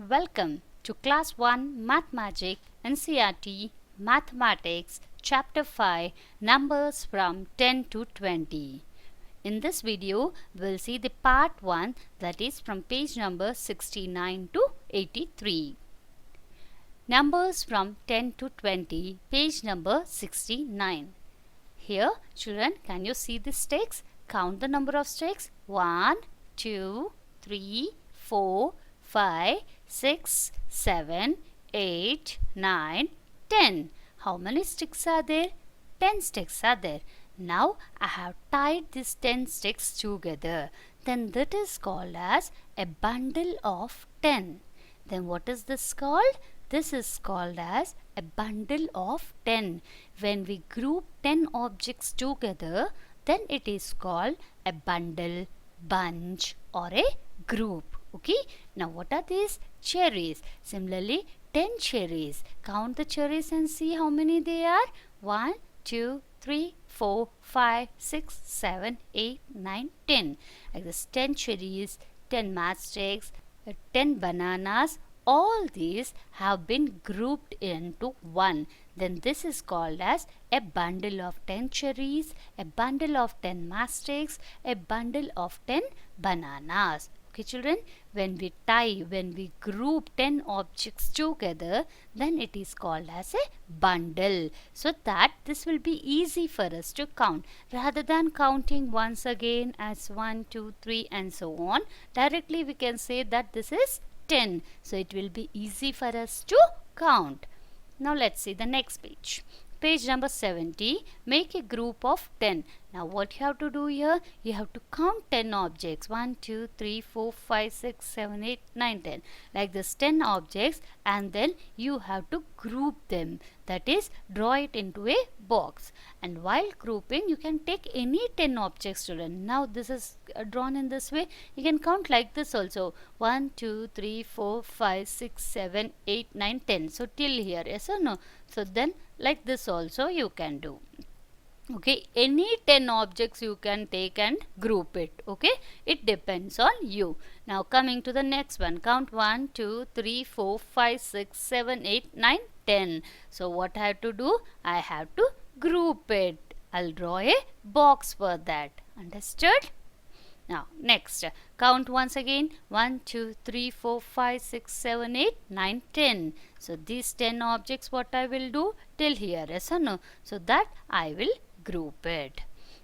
Welcome to Class 1 Mathemagic NCERT Mathematics Chapter 5 Numbers from 10 to 20. In this video, we'll see the part 1, that is from page number 69 to 83. Numbers from 10 to 20, page number 69. Here, children, can you see the sticks? Count the number of sticks. 1, 2, 3, 4, 5, 6, 7, 8, 9, 10. How many sticks are there? 10 sticks are there. Now I have tied these 10 sticks together. Then that is called as a bundle of 10. Then what is this called? This is called as a bundle of 10. When we group 10 objects together, then it is called a bundle, bunch or a group. Okay, now what are these? Cherries. Similarly, 10 cherries. Count the cherries and see how many they are. 1, 2, 3, 4, 5, 6, 7, 8, 9, 10. Like this, 10 cherries, 10 matchsticks, 10 bananas. All these have been grouped into one. Then this is called as a bundle of 10 cherries, a bundle of 10 matchsticks, a bundle of 10 bananas. Okay, children, when we group 10 objects together, then it is called as a bundle. So that this will be easy for us to count. Rather than counting once again as 1, 2, 3 and so on, directly we can say that this is 10. So it will be easy for us to count. Now let's see the next page. Page number 70, make a group of 10. Now what you have to do here? You have to count 10 objects. 1, 2, 3, 4, 5, 6, 7, 8, 9, 10. Like this 10 objects, and then you have to group them. That is, draw it into a box. And while grouping, you can take any 10 objects, children. Now this is drawn in this way. You can count like this also. 1, 2, 3, 4, 5, 6, 7, 8, 9, 10. So till here, yes or no? So then like this also you can do. Okay, any 10 objects you can take and group it. Okay, it depends on you. Now coming to the next one, count 1, 2, 3, 4, 5, 6, 7, 8, 9, 10. So what I have to do? I have to group it. I'll draw a box for that. Understood? Now next, count once again. 1, 2, 3, 4, 5, 6, 7, 8, 9, 10. So these 10 objects what I will do till here, yes or no? So that I will group it.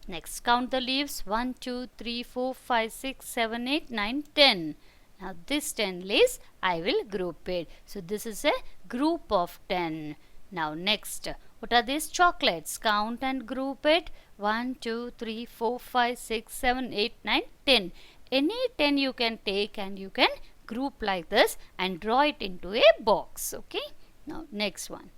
Next, count the leaves. 1, 2, 3, 4, 5, 6, 7, 8, 9, 10. Now this 10 leaves I will group it. So this is a group of 10. Now next, what are these? Chocolates. Count and group it. 1, 2, 3, 4, 5, 6, 7, 8, 9, 10. Any 10 you can take and you can group like this and draw it into a box. Okay. Now next one.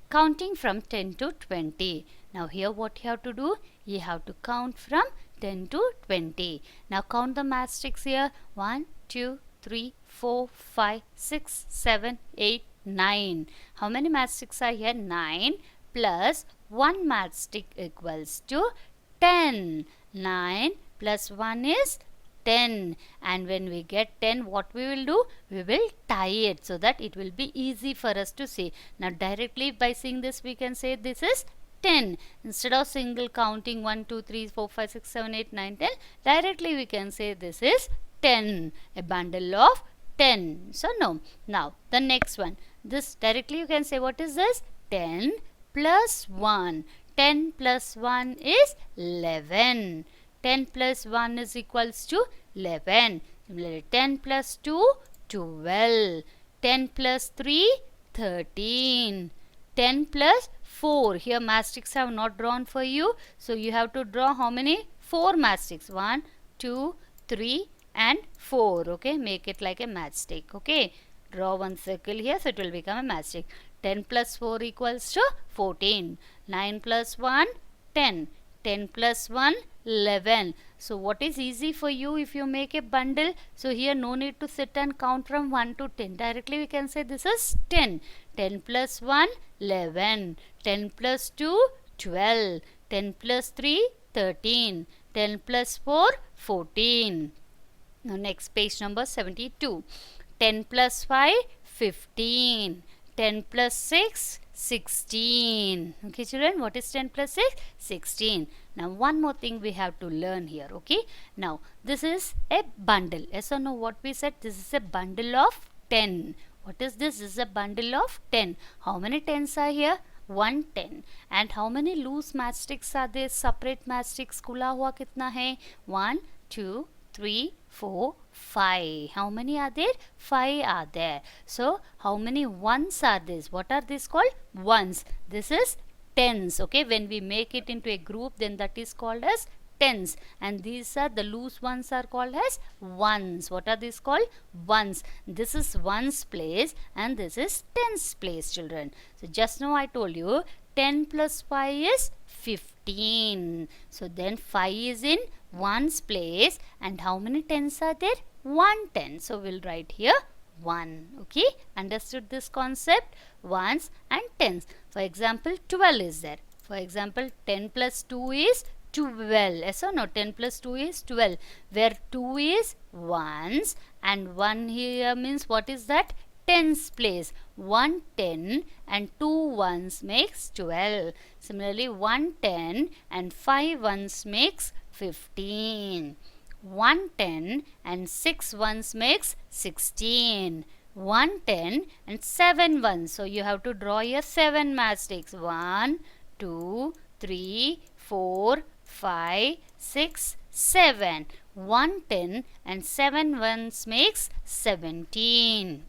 Counting from 10 to 20. Now here what you have to do? You have to count from 10 to 20. Now count the matchsticks here. 1, 2, 3, 4, 5, 6, 7, 8, 9. How many matchsticks are here? 9 plus 1 matchstick equals to 10. 9 plus 1 is 10. And when we get 10, what we will do? We will tie it so that it will be easy for us to see. Now directly by seeing this, we can say this is 10. Instead of single counting 1, 2, 3, 4, 5, 6, 7, 8, 9, 10, directly we can say this is 10. A bundle of 10. So no. Now the next one. This directly you can say what is this? 10 plus 1. 10 plus 1 is 11. 10 plus 1 is equals to 11. Similarly, 10 plus 2, 12. 10 plus 3, 13. 10 plus 4. Here matchsticks have not drawn for you. So you have to draw how many? 4 matchsticks. 1, 2, 3 and 4. Okay, make it like a matchstick. Okay, draw one circle here so it will become a matchstick. 10 plus 4 equals to 14. 9 plus 1, 10. 10 plus 1, 11. So what is easy for you if you make a bundle? So here no need to sit and count from 1 to 10. Directly we can say this is 10. 10 plus 1, 11. 10 plus 2, 12. 10 plus 3, 13. 10 plus 4, 14. Now next, page number 72. 10 plus 5, 15. 10 plus 6, 16. Okay children, what is 10 plus 6? 16. Now one more thing we have to learn here. Okay, now this is a bundle. Yes or no? What we said, this is a bundle of 10. What is this? This is a bundle of 10. How many 10s are here? 1 10. And how many loose matchsticks are there? Separate matchsticks खुला हुआ कितना है? 1 2 3 4 5. How many are there? 5 are there. So how many ones are this? What are these called? Ones. This is tens. Okay, when we make it into a group, then that is called as tens, and these are the loose ones are called as ones. What are these called? Ones. This is ones place and this is tens place, children. So just now I told you 10 plus 5 is 15. So then 5 is in ones place, and how many tens are there? 1 10. So we'll write here 1. Okay, understood this concept? Ones and tens. For example, 12 is there. For example, 10 plus 2 is 12. Yes or no? 10 plus 2 is 12. Where 2 is ones and 1 here means what is that? Tens place. 1 10 and 2 ones makes 12. Similarly, 1 10 and 5 ones makes 15. 1 10 and 6 ones makes 16. 1 10 and 7 ones. So you have to draw your 7 matchsticks. 1, 2, 3, 4, 5, 6, 7. 1 10 and 7 ones makes 17.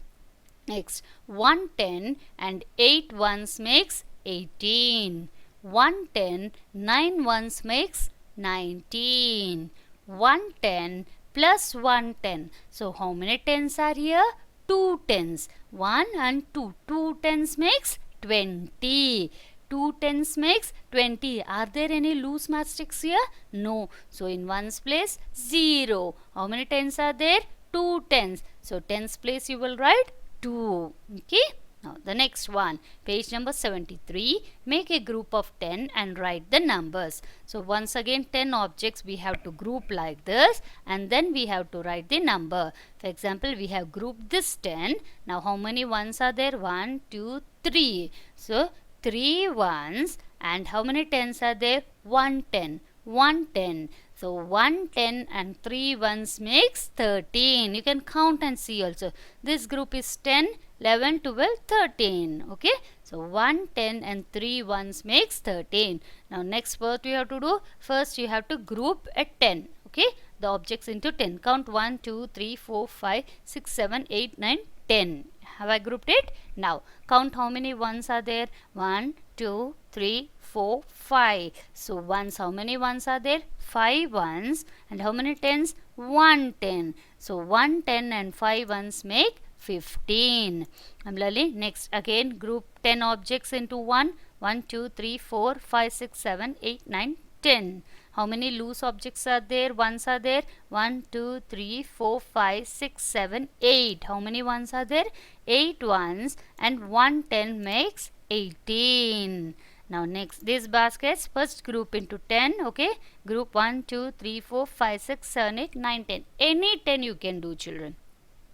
Next, 1 10 and 8 ones makes 18. 1 10, 9 ones makes 19. 1 10 plus 1 10. So how many tens are here? 2 tens. 1 and 2. 2 tens makes 20. 2 tens makes 20. Are there any loose matchsticks here? No. So in ones place 0. How many tens are there? 2 tens. So tens place you will write 2. Okay. Now the next one, page number 73, make a group of 10 and write the numbers. So once again 10 objects we have to group like this, and then we have to write the number. For example, we have grouped this 10. Now how many ones are there? 1, 2, 3. So 3 ones, and how many tens are there? 1 10. 1 10. So 1 10 and 3 ones makes 13. You can count and see also. This group is 10, 11, 12, 13. Okay. So 1 10 and 3 ones makes 13. Now next what you have to do? First you have to group a 10. Okay. The objects into 10. Count 1, 2, 3, 4, 5, 6, 7, 8, 9, 10. Have I grouped it? Now count how many ones are there? 1, 2, 3, 4, 5. So ones, how many ones are there? 5 ones. And how many tens? 1 10. So 1 10 and 5 ones make 15. Similarly, next again group 10 objects into 1. 1, 2, 3, 4, 5, 6, 7, 8, 9, 10. How many loose objects are there? Ones are there? 1, 2, 3, 4, 5, 6, 7, 8. How many ones are there? 8 ones, and 1 10 makes 18. Now next, these baskets first group into 10. Okay, group 1, 2, 3, 4, 5, 6, 7, 8, 9, 10. Any 10 you can do, children.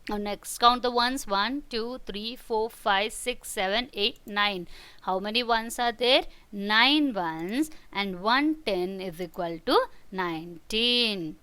Now next, count the ones. 1, 2, 3, 4, 5, 6, 7, 8, 9. How many ones are there? 9 ones, and 1 10 is equal to 19.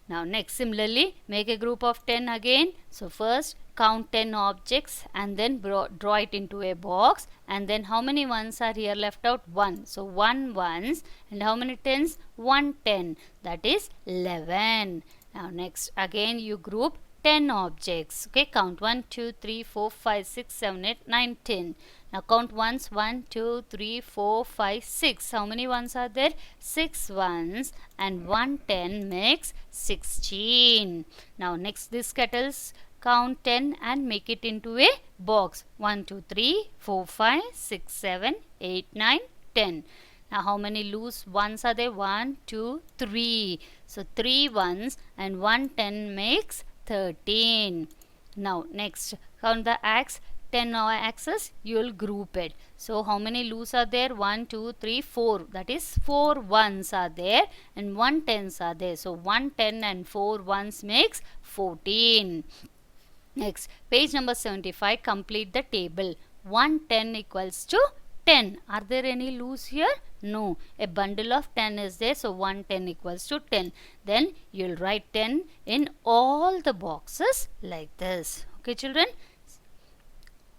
Now next, similarly, make a group of 10 again. So first count 10 objects and then draw it into a box, and then how many ones are here left out? 1. So 1 ones, and how many tens? 1 10. That is 11. Now next, again you group 10 objects. Okay, count 1, 2, 3, 4, 5, 6, 7, 8, 9, 10. Now count ones. 1, 2, 3, 4, 5, 6. How many ones are there? 6 ones, and 1 10 makes 16. Now next, this kettles, count 10 and make it into a box. 1, 2, 3, 4, 5, 6, 7, 8, 9, 10. Now how many loose ones are there? 1, 2, 3. So 3 ones, and 1 10 makes 13. Now next, count the axe. 10 axes, you will group it. So how many loose are there? 1, 2, 3, 4. That is 4 ones are there, and 1 tens are there. So 1 10 and 4 ones makes 14. Next, page number 75, complete the table. 110 equals to 10. Are there any loose here? No. A bundle of 10 is there, so 110 equals to 10. Then you'll write 10 in all the boxes like this. Okay, children?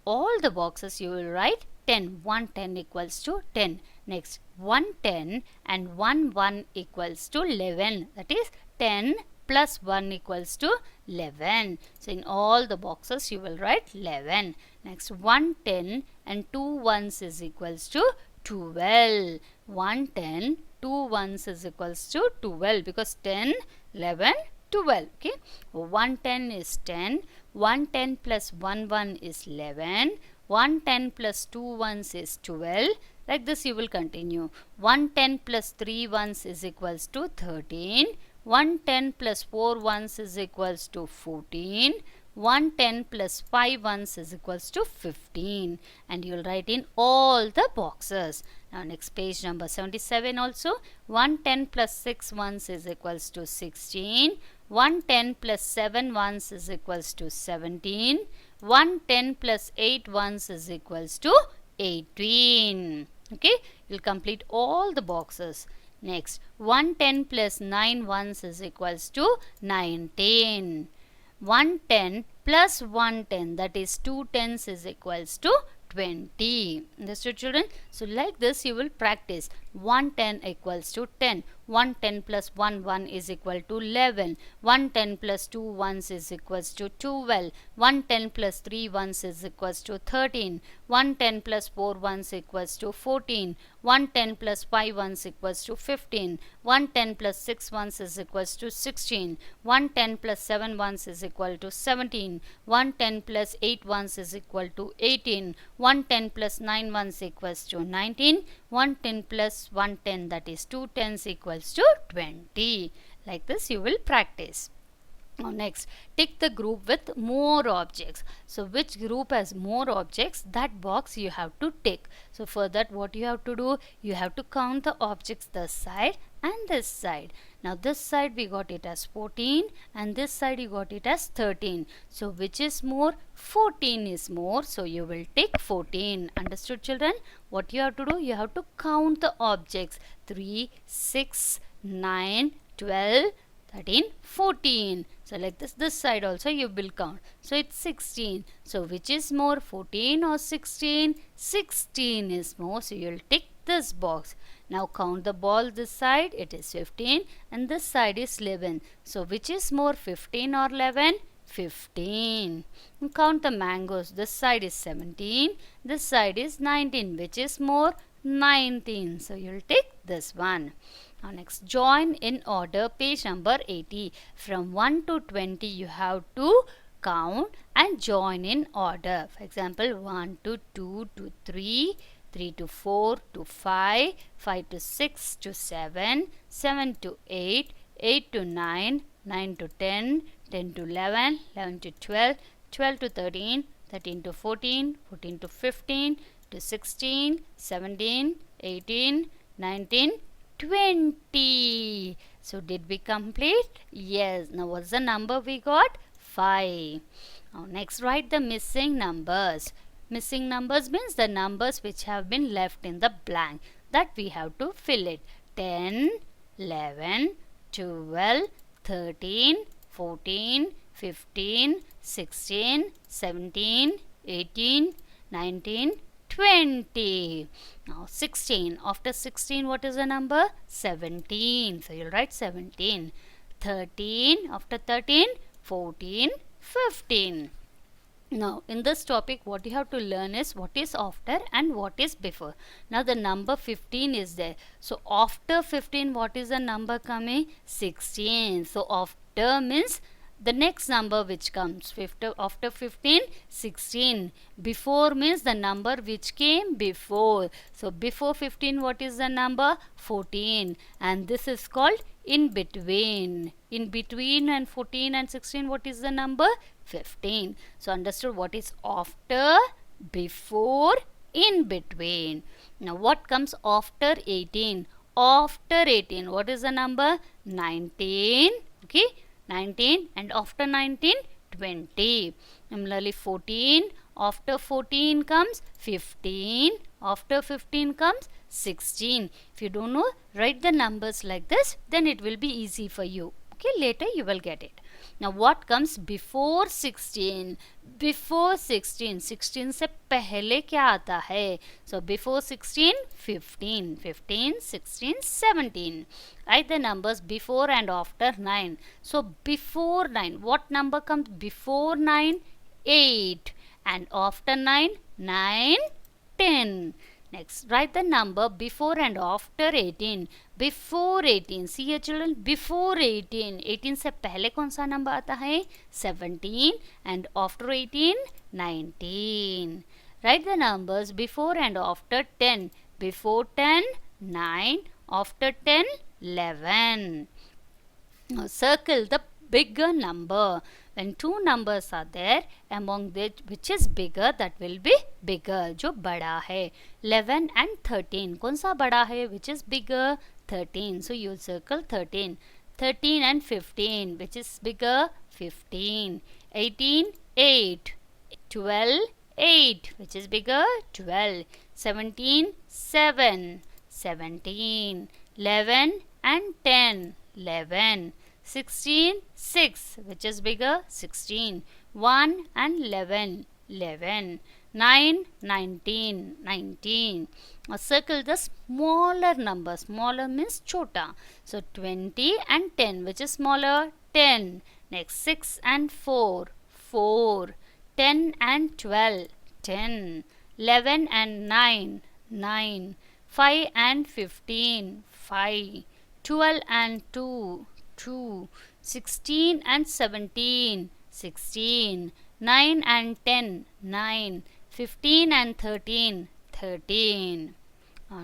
All the boxes you will write 10. 110 equals to 10. Next, 110 and 1 equals to 11. That is 10 plus 1 equals to 11. So, in all the boxes you will write 11. Next, 110 and 2 ones is equals to 12. 110, 2 ones is equals to 12 because 10, 11, 12. Okay. 110 is 10. 110 plus 1 is 11. 110 plus 2 ones is 12. Like this you will continue. 110 plus 3 ones is equals to 13. 110 plus 4 ones is equals to 14. 110 plus 5 ones is equals to 15. And you will write in all the boxes. Now next, page number 77 also. 110 plus 6 ones is equals to 16. 110 plus 7 ones is equals to 17. 110 plus 8 ones is equals to 18. Okay, you'll complete all the boxes. Next, 110 plus 9 ones is equals to 19. 110 plus 110, that is 2 tens is equals to 20. Understood, children? So like this you will practice. 110 equals to 10. 110 plus 1 is equal to 11. 110 plus 2 ones is equals to 12. 110 plus 3 ones is equals to 13. 110 plus 4 ones equals to 14. 110 plus 5 ones equals to 15. 110 plus 6 ones is equals to 16. 110 plus 7 ones is equal to 17. 110 plus 8 ones is equal to 18. 110 plus 9 ones equals to 19. 110 plus 110, that is 2 tens equals to 20. Like this you will practice. Now next, tick the group with more objects. So which group has more objects, that box you have to tick. So for that what you have to do, you have to count the objects this side and this side. Now this side we got it as 14 and this side you got it as 13. So which is more? 14 is more. So you will tick 14. Understood, children? What you have to do? You have to count the objects. 3, 6, 9, 12, 13, 14. So like this side also you will count. So it's 16. So which is more, 14 or 16? 16 is more. So you will tick this box. Now count the ball this side. It is 15 and this side is 11. So which is more, 15 or 11? 15. And count the mangoes. This side is 17. This side is 19. Which is more? 19. So you will tick this one. Now next, join in order, page number 80. From 1 to 20 you have to count and join in order. For example, 1 to 2 to 3, 3 to 4 to 5, 5 to 6 to 7, 7 to 8, 8 to 9, 9 to 10, 10 to 11, 11 to 12, 12 to 13, 13 to 14, 14 to 15, to 16, 17, 18, 19, 20. So did we complete? Yes. Now what's the number we got? 5. Now next, write the missing numbers. Missing numbers means the numbers which have been left in the blank. That we have to fill it. 10, 11, 12, 13, 14, 15, 16, 17, 18, 19, 20. Now 16. After 16 what is the number? 17. So you'll write 17. 13. After 13, 14, 15. Now in this topic what you have to learn is what is after and what is before. Now the number 15 is there. So after 15 what is the number coming? 16. So after means the next number which comes. After 15, 16. Before means the number which came before. So before 15 what is the number? 14. And this is called in between. In between and 14 and 16 what is the number? 15. So understood what is after, before, in between. Now what comes after 18? After 18 what is the number? 19. Okay. 19, and after 19, 20. Similarly 14, after 14 comes 15, after 15 comes 16. If you don't know, write the numbers like this, then it will be easy for you. Okay, later you will get it. Now what comes before 16? Before 16, 16 से पहले क्या आता है? So before 16, 15, 15, 16, 17. Write the numbers before and after 9. So before 9, what number comes before 9? 8. And after 9, 9, 10. Next, write the number before and after 18. Before 18, see here children, before 18, 18 से पहले कौन सा number आता है? 17. And after 18, 19. Write the numbers before and after 10. Before 10, 9. After 10, 11. Now circle the bigger number. When two numbers are there, among which is bigger, that will be bigger. जो बड़ा है 11 and 13. कौन सा बड़ा है? Which is bigger? 13. So you circle 13. 13 and 15. Which is bigger? 15. 18, 8. 12, 8. Which is bigger? 12. 17, 7. 17. 11 and 10. 11. 16, 6, which is bigger? 16. 1 and 11, 11. 9, 19, 19. Now circle the smaller number. Smaller means chota. So 20 and 10, which is smaller? 10. Next 6 and 4, 4. 10 and 12, 10. 11 and 9, 9. 5 and 15, 5. 12 and 2, 2. 16 and 17, 16. 9 and 10, 9. 15 and 13, 13.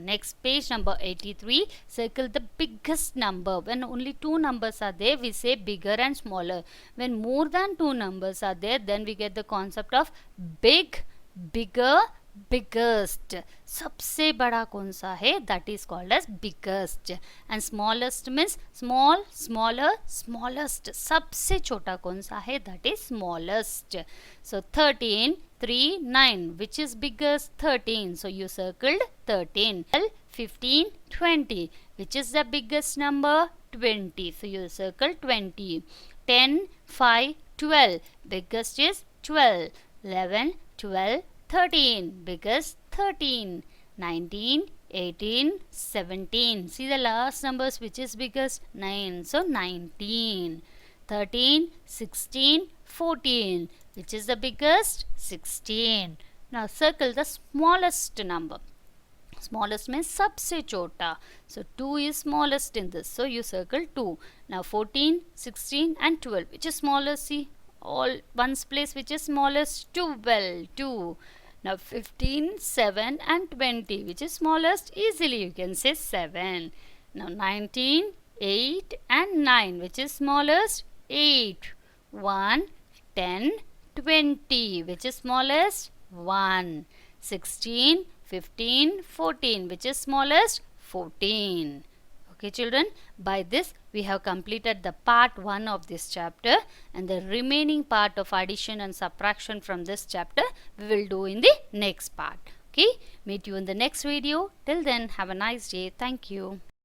Next page number 83. Circle the biggest number. When only two numbers are there, we say bigger and smaller. When more than two numbers are there, then we get the concept of big, bigger, biggest. सबसे बड़ा कौन सा है? That is called as biggest. And smallest means small, smaller, smallest. सबसे छोटा कौन सा है? That is smallest. So 13, 3, 9. Which is biggest? 13. So you circled 13. 15, 20. Which is the biggest number? 20. So you circle 20. 10, 5, 12. Biggest is 12. 11, 12, 13. Biggest 13. 19, 18, 17. See the last numbers, which is biggest? 9. So 19. 13, 16, 14. Which is the biggest? 16. Now circle the smallest number. Smallest means सबसे छोटा. So 2 is smallest in this. So you circle 2. Now 14, 16 and 12. Which is smallest? See, all one's place, which is smallest? 12, 2. Now 15, 7 and 20. Which is smallest? Easily you can say 7. Now 19, 8 and 9. Which is smallest? 8. 1, 10, 20. Which is smallest? 1. 16, 15, 14. Which is smallest? 14. Okay children, by this we have completed the part 1 of this chapter, and the remaining part of addition and subtraction from this chapter we will do in the next part. Okay, meet you in the next video. Till then, have a nice day. Thank you.